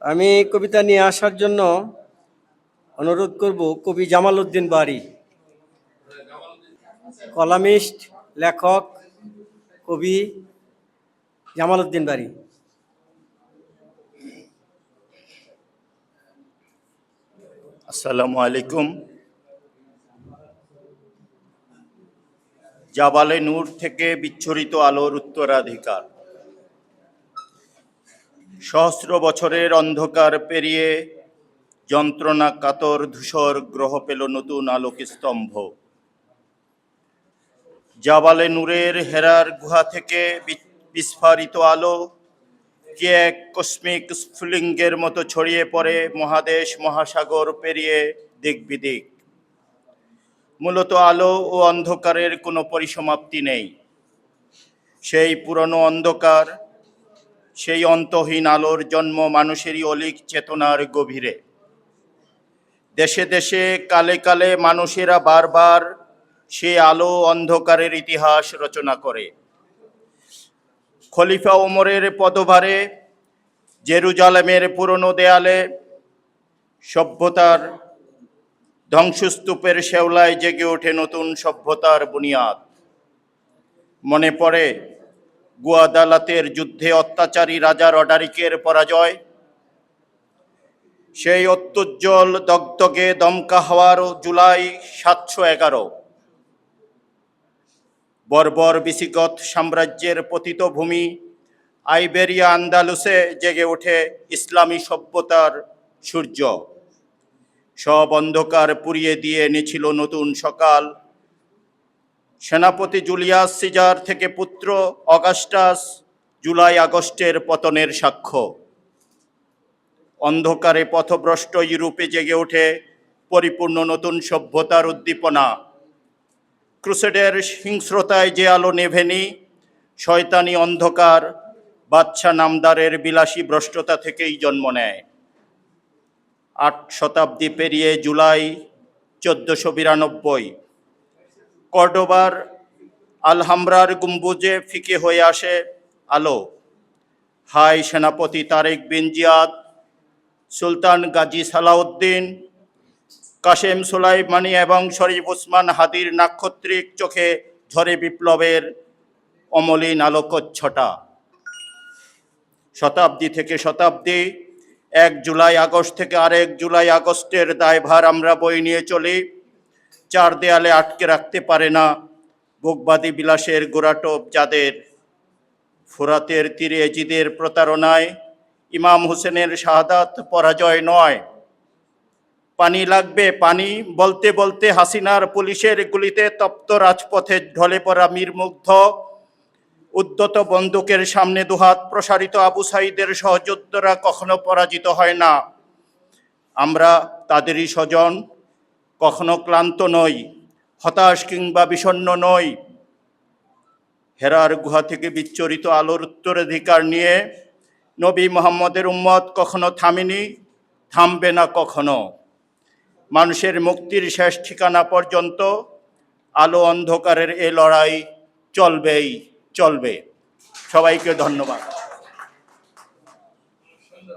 আমি কবিতা নিয়ে আসার জন্য অনুরোধ করব কবি জামাল উদ্দিন বারী, কলামিস্ট, লেখক, কবি জামাল উদ্দিন বারী। আসসালামু আলাইকুম। জাবালে নূর থেকে বিচ্ছুরিত আলোর উত্তরাধিকার। সহস্র বছরের অন্ধকার পেরিয়ে যন্ত্রণা কাতর ধূসর গ্রহ পেল নতুন আলোক স্তম্ভ। জাবালে নূরের হেরার গুহা থেকে বিস্ফারিত আলো কি এক কসমিক স্ফুলিঙ্গের মতো ছড়িয়ে পড়ে মহাদেশ মহাসাগর পেরিয়ে দিক বিদিক। মূলত আলো ও অন্ধকারের কোনো পরিসমাপ্তি নেই। সেই পুরনো অন্ধকার, সেই অন্তহীন আলোর জন্ম মানুষেরই অলিক চেতনার গভীরে। দেশে দেশে কালে কালে মানুষেরা বারবার সে আলো অন্ধকারের ইতিহাস রচনা করে। খলিফা ওমরের পদভারে জেরুজালেমের পুরনো দেয়ালে সভ্যতার ধ্বংসস্তূপের শেওলায় জেগে ওঠে নতুন সভ্যতার বুনিয়াদ। মনে পড়ে গুয়াদালাতের যুদ্ধে অত্যাচারী রাজা রডারিকের পরাজয়। সেই অত্যুজ্জ্বল দগদগে দমকা হওয়ার জুলাই 711। বর্বর বিসিগত সাম্রাজ্যের পতিত ভূমি আইবেরিয়া আন্দালুসে জেগে ওঠে ইসলামী সভ্যতার সূর্য। সব অন্ধকার পুড়িয়ে দিয়ে এনেছিল নতুন সকাল। সেনাপতি জুলিয়াস সিজার থেকে পুত্র অগাস্টাস জুলাই আগস্টের পতনের সাক্ষ্য। অন্ধকারে পথভ্রষ্ট ইউরোপে জেগে ওঠে পরিপূর্ণ নতুন সভ্যতার উদ্দীপনা। ক্রুসেডের হিংস্রতায় যে আলো নেভেনি, শয়তানি অন্ধকার বাদশা নামদারের বিলাসী ভ্রষ্টতা থেকেই জন্ম নেয়। 8 শতাব্দী পেরিয়ে জুলাই 1492 কর্ডোবার আলহামরার গম্বুজে ফিকে হয়ে আসে আলো। হাই সেনাপতি তারেক বিন জিয়াদ, সুলতান গাজী সালাউদ্দিন, কাশেম সুলাইমানি এবং শরীফ উসমান হাদির নাক্ষত্রিক চোখে ঝরে বিপ্লবের অমলিন আলোকচ্ছটা। শতাব্দী থেকে শতাব্দী, 1 জুলাই আগস্ট থেকে আরেক জুলাই আগস্টের দায়ভার আমরা বয়ে নিয়ে চলি। 4 দেয়ালে আটকে রাখতে পারে না ভোগবাদী বিলাসের গোড়াটোপ যাদের। ফোরাতের তীরে এজিদের প্রতারণায় ইমাম হোসেনের শাহাদাত পরাজয় নয়। পানি লাগবে পানি বলতে বলতে হাসিনার পুলিশের গুলিতে তপ্ত রাজপথে ঢলে পড়া মীরমুগ্ধ উদ্যত বন্দুকের সামনে দুহাত প্রসারিত আবু সাঈদের সহযোদ্ধারা কখনো পরাজিত হয় না। আমরা তাদেরই স্বজন, কখনো ক্লান্ত নই, হতাশ কিংবা বিষণ্ণ নই। হেরার গুহা থেকে বিচ্ছুরিত আলোর উত্তরাধিকার নিয়ে নবী মুহাম্মদের উম্মত কখনো থামেনি, থামবে না কখনো। মানুষের মুক্তির শেষ ঠিকানা পর্যন্ত আলো অন্ধকারের এ লড়াই চলবেই চলবে। সবাইকে ধন্যবাদ।